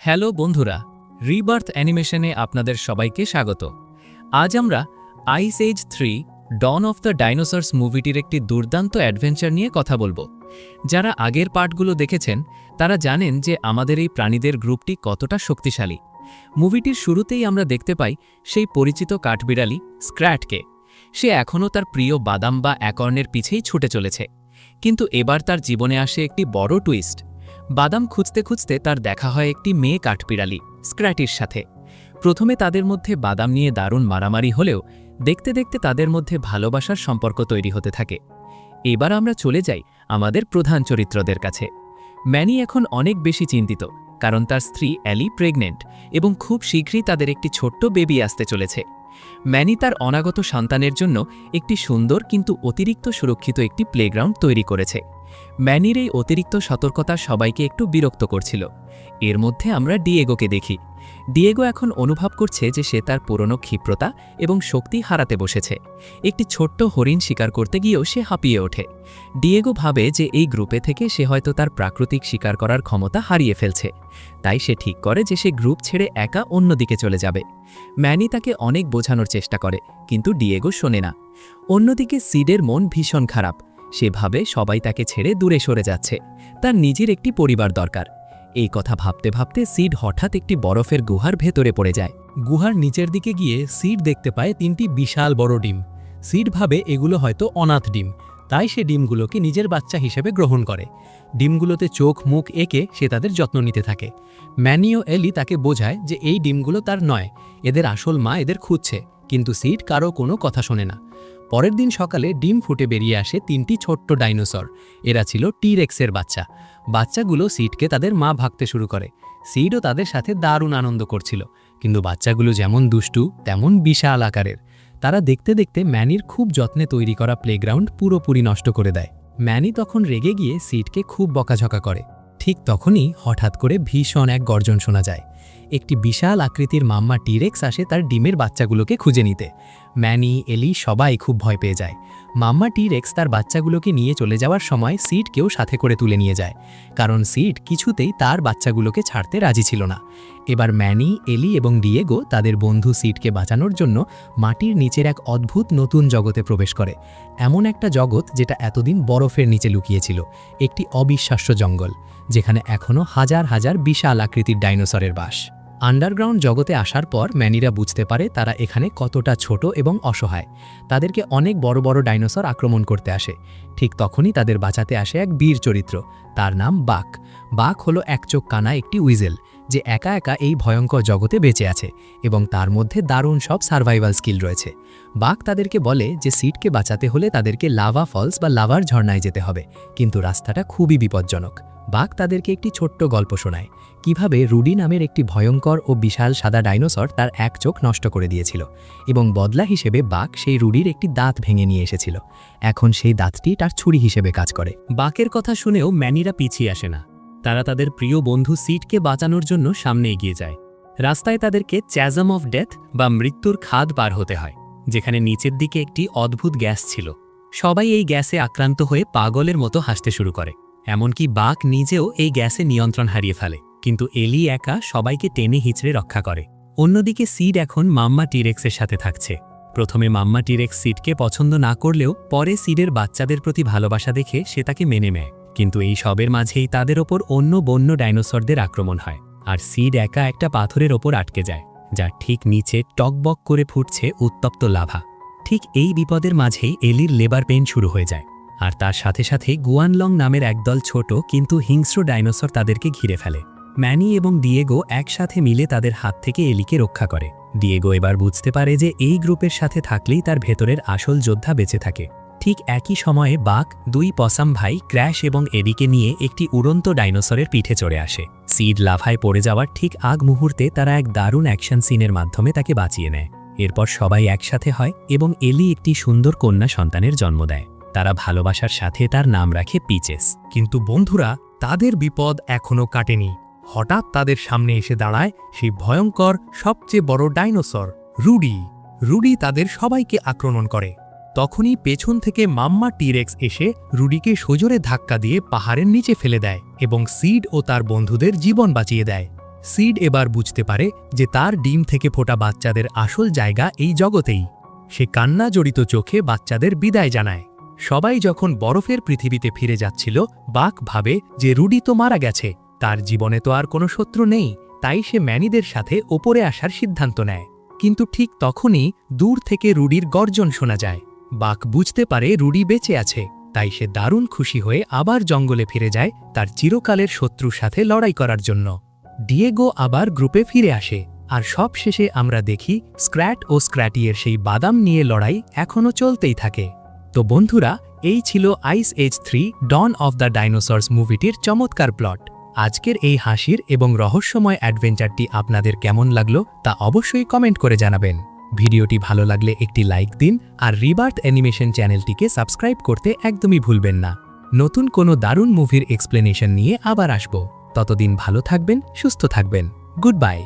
Hello বন্ধুরা, rebirth অ্যানিমেশনে আপনাদের সবাইকে স্বাগত। আজ আমরা Ice Age 3 Dawn of the Dinosaurs মুভিটির একটি দুর্দান্ত অ্যাডভেঞ্চার নিয়ে কথা বলবো। যারা আগের পার্টগুলো দেখেছেন তারা জানেন যে আমাদের এই প্রাণীদের গ্রুপটি কতটা শক্তিশালী। মুভিটির শুরুতেই আমরা দেখতে পাই সেই পরিচিত কাঠবিড়ালি স্ক্র্যাটকে। সে এখনও তার প্রিয় বাদাম বা অ্যাকর্নের পিছেই ছুটে চলেছে, কিন্তু এবার তার জীবনে আসে একটি বড় টুইস্ট। বাদাম খুঁজতে খুঁজতে তার দেখা হয় একটি মেয়ে কাঠবিড়ালি স্ক্র্যাটির সাথে। প্রথমে তাদের মধ্যে বাদাম নিয়ে দারুণ মারামারি হলেও দেখতে দেখতে তাদের মধ্যে ভালোবাসার সম্পর্ক তৈরি হতে থাকে। এবার আমরা চলে যাই আমাদের প্রধান চরিত্রদের কাছে। ম্যানি এখন অনেক বেশি চিন্তিত, কারণ তার স্ত্রী অ্যালি প্রেগনেন্ট এবং খুব শীঘ্রই তাদের একটি ছোট্ট বেবি আসতে চলেছে। ম্যানি তার অনাগত সন্তানের জন্য একটি সুন্দর কিন্তু অতিরিক্ত সুরক্ষিত একটি প্লেগ্রাউন্ড তৈরি করেছে। ম্যানির এই অতিরিক্ত সতর্কতা সবাইকে একটু বিরক্ত করছিল। এর মধ্যে আমরা ডিয়েগোকে দেখি। ডিয়েগো এখন অনুভব করছে যে সে তার পুরনো ক্ষিপ্রতা এবং শক্তি হারাতে বসেছে। একটি ছোট্ট হরিণ শিকার করতে গিয়েও সে হাঁপিয়ে ওঠে। ডিয়েগো ভাবে যে এই গ্রুপে থেকে সে হয়তো তার প্রাকৃতিক শিকার করার ক্ষমতা হারিয়ে ফেলছে। তাই সে ঠিক করে যে সে গ্রুপ ছেড়ে একা অন্যদিকে চলে যাবে। ম্যানি তাকে অনেক বোঝানোর চেষ্টা করে, কিন্তু ডিয়েগো শোনে না। অন্যদিকে সিডের মন ভীষণ খারাপ। সে ভাবে সবাই তাকে ছেড়ে দূরে সরে যাচ্ছে, তার নিজের একটি পরিবার দরকার। এই কথা ভাবতে ভাবতে সিড হঠাৎ একটি বরফের গুহার ভেতরে পড়ে যায়। গুহার নিচের দিকে গিয়ে সিড দেখতে পায় 3টি বিশাল বড় ডিম। সিড ভাবে এগুলো হয়তো অনাথ ডিম, তাই সে ডিমগুলোকে নিজের বাচ্চা হিসেবে গ্রহণ করে। ডিমগুলোতে চোখ মুখ এঁকে সে তাদের যত্ন নিতে থাকে। ম্যানি ও এলি তাকে বোঝায় যে এই ডিমগুলো তার নয়, এদের আসল মা এদের খুঁজছে, কিন্তু সিড কারো কোনো কথা শোনে না। পরের দিন সকালে ডিম ফুটে বেরিয়ে আসে 3টি ছোট্ট ডাইনোসর। এরা ছিল টি-রেক্সের বাচ্চা। বাচ্চাগুলো সিডকে তাদের মা ভাবতে শুরু করে। সিডও তাদের সাথে দারুণ আনন্দ করছিল, কিন্তু বাচ্চাগুলো যেমন দুষ্টু তেমন বিশাল আকারের। তারা দেখতে দেখতে ম্যানির খুব যত্নে তৈরি করা প্লেগ্রাউন্ড পুরোপুরি নষ্ট করে দেয়। ম্যানি তখন রেগে গিয়ে সিডকে খুব বকাঝকা করে। ঠিক তখনই হঠাৎ করে ভীষণ এক গর্জন শোনা যায়। একটি বিশাল আকৃতির মাম্মা টি-রেক্স আসে তার ডিমের বাচ্চাগুলোকে খুঁজে নিতে। ম্যানি, এলি সবাই খুব ভয় পেয়ে যায়। মাম্মা টি-রেক্স তার বাচ্চাগুলোকে নিয়ে চলে যাওয়ার সময় সিডকেও সাথে করে তুলে নিয়ে যায়, কারণ সিড কিছুতেই তার বাচ্চাগুলোকে ছাড়তে রাজি ছিল না। এবার ম্যানি, এলি এবং ডিয়েগো তাদের বন্ধু সিডকে বাঁচানোর জন্য মাটির নিচের এক অদ্ভুত নতুন জগতে প্রবেশ করে। এমন একটা জগৎ যেটা এতদিন বরফের নিচে লুকিয়েছিল, একটি অবিশ্বাস্য জঙ্গল, যেখানে এখনও হাজার হাজার বিশাল আকৃতির ডাইনোসরের বাস। আন্ডারগ্রাউন্ড জগতে আসার পর ম্যানিরা বুঝতে পারে তারা এখানে কতটা ছোট এবং অসহায়। তাদেরকে অনেক বড় বড় ডাইনোসর আক্রমণ করতে আসে। ঠিক তখনই তাদের বাঁচাতে আসে এক বীর চরিত্র, তার নাম বাক। বাক হলো এক চোখ কানা একটি উইজেল, যে একা একা এই ভয়ঙ্কর জগতে বেঁচে আছে এবং তার মধ্যে দারুণ সব সার্ভাইভাল স্কিল রয়েছে। বাক তাদেরকে বলে যে সিডকে বাঁচাতে হলে তাদেরকে লাভা ফলস বা লাভার ঝর্ণায় যেতে হবে, কিন্তু রাস্তাটা খুবই বিপজ্জনক। বাক তাদেরকে একটি ছোট্ট গল্প শোনায়, কিভাবে রুডি নামের একটি ভয়ঙ্কর ও বিশাল সাদা ডাইনোসর তার এক চোখ নষ্ট করে দিয়েছিল এবং বদলা হিসেবে বাক সেই রুডির একটি দাঁত ভেঙে নিয়ে এসেছিল। এখন সেই দাঁতটি তার ছুরি হিসেবে কাজ করে। বাকের কথা শুনেও ম্যানিরা পিছিয়ে আসে না। তারা তাদের প্রিয় বন্ধু সিডকে বাঁচানোর জন্য সামনে এগিয়ে যায়। রাস্তায় তাদেরকে চ্যাজম অফ ডেথ বা মৃত্যুর খাদ পার হতে হয়, যেখানে নিচের দিকে একটি অদ্ভুত গ্যাস ছিল। সবাই এই গ্যাসে আক্রান্ত হয়ে পাগলের মতো হাসতে শুরু করে। এমনকি বাক নিজেও এই গ্যাসে নিয়ন্ত্রণ হারিয়ে ফেলে, কিন্তু এলি একা সবাইকে টেনে হিঁচড়ে রক্ষা করে। অন্যদিকে সিড এখন মাম্মা টি-রেক্সের সাথে থাকছে। প্রথমে মাম্মা টি-রেক্স সিডকে পছন্দ না করলেও পরে সিডের বাচ্চাদের প্রতি ভালোবাসা দেখে সে তাকে মেনে নেয়। কিন্তু এই সবের মাঝেই তাদের ওপর অন্য বন্য ডাইনোসরদের আক্রমণ হয়, আর সিড একা একটা পাথরের ওপর আটকে যায়, যার ঠিক নিচে টকবক করে ফুটছে উত্তপ্ত লাভা। ঠিক এই বিপদের মাঝেই এলির লেবার পেইন শুরু হয়ে যায়, আর তার সাথে সাথে গুয়ানলং নামের একদল ছোট কিন্তু হিংস্র ডাইনোসর তাদেরকে ঘিরে ফেলে। ম্যানি এবং ডিয়েগো একসাথে মিলে তাদের হাত থেকে এলিকে রক্ষা করে। ডিয়েগো এবার বুঝতে পারে যে এই গ্রুপের সাথে থাকলেই তার ভেতরের আসল যোদ্ধা বেঁচে থাকে। ঠিক একই সময়ে বাক দুই পসাম ভাই ক্র্যাশ এবং এডিকে নিয়ে একটি উড়ন্ত ডাইনোসরের পিঠে চড়ে আসে। সিড লাফায় পড়ে যাওয়ার ঠিক আগ মুহূর্তে তারা এক দারুণ অ্যাকশন সিনের মাধ্যমে তাকে বাঁচিয়ে নেয়। এরপর সবাই একসাথে হয় এবং এলি একটি সুন্দর কন্যা সন্তানের জন্ম দেয়। তারা ভালোবাসার সাথে তার নাম রাখে পিচেস। কিন্তু বন্ধুরা, তাদের বিপদ এখনও কাটেনি। হঠাৎ তাদের সামনে এসে দাঁড়ায় সেই ভয়ঙ্কর সবচেয়ে বড় ডাইনোসর রুডি। রুডি তাদের সবাইকে আক্রমণ করে। তখনই পেছন থেকে মাম্মা টি-রেক্স এসে রুডিকে সজোরে ধাক্কা দিয়ে পাহাড়ের নিচে ফেলে দেয় এবং সিড ও তার বন্ধুদের জীবন বাঁচিয়ে দেয়। সিড এবার বুঝতে পারে যে তার ডিম থেকে ফোটা বাচ্চাদের আসল জায়গা এই জগতেই। সে কান্না জড়িত চোখে বাচ্চাদের বিদায় জানায়। সবাই যখন বরফের পৃথিবীতে ফিরে যাচ্ছিল, বাক ভাবে যে রুডি তো মারা গেছে, তার জীবনে তো আর কোনো শত্রু নেই, তাই সে ম্যানিদের সাথে ওপরে আসার সিদ্ধান্ত নেয়। কিন্তু ঠিক তখনই দূর থেকে রুডির গর্জন শোনা যায়। বাক বুঝতে পারে রুডি বেঁচে আছে, তাই সে দারুণ খুশি হয়ে আবার জঙ্গলে ফিরে যায় তার চিরকালের শত্রুর সাথে লড়াই করার জন্য। ডিয়েগো আবার গ্রুপে ফিরে আসে, আর সব শেষে আমরা দেখি স্ক্র্যাট ও স্ক্র্যাটিয়ের সেই বাদাম নিয়ে লড়াই এখনও চলতেই থাকে। তো বন্ধুরা, এই ছিল Ice Age 3 Dawn of the Dinosaurs মুভিটির চমৎকার প্লট। আজকের এই হাসির এবং রহস্যময় অ্যাডভেঞ্চারটি আপনাদের কেমন লাগলো তা অবশ্যই কমেন্ট করে জানাবেন। ভিডিওটি ভালো লাগলে একটি লাইক দিন, আর রিবার্থ অ্যানিমেশন চ্যানেলটিকে সাবস্ক্রাইব করতে একদমই ভুলবেন না। নতুন কোনো দারুণ মুভির এক্সপ্লেনেশন নিয়ে আবার আসব। ততদিন ভালো থাকবেন, সুস্থ থাকবেন। Good bye.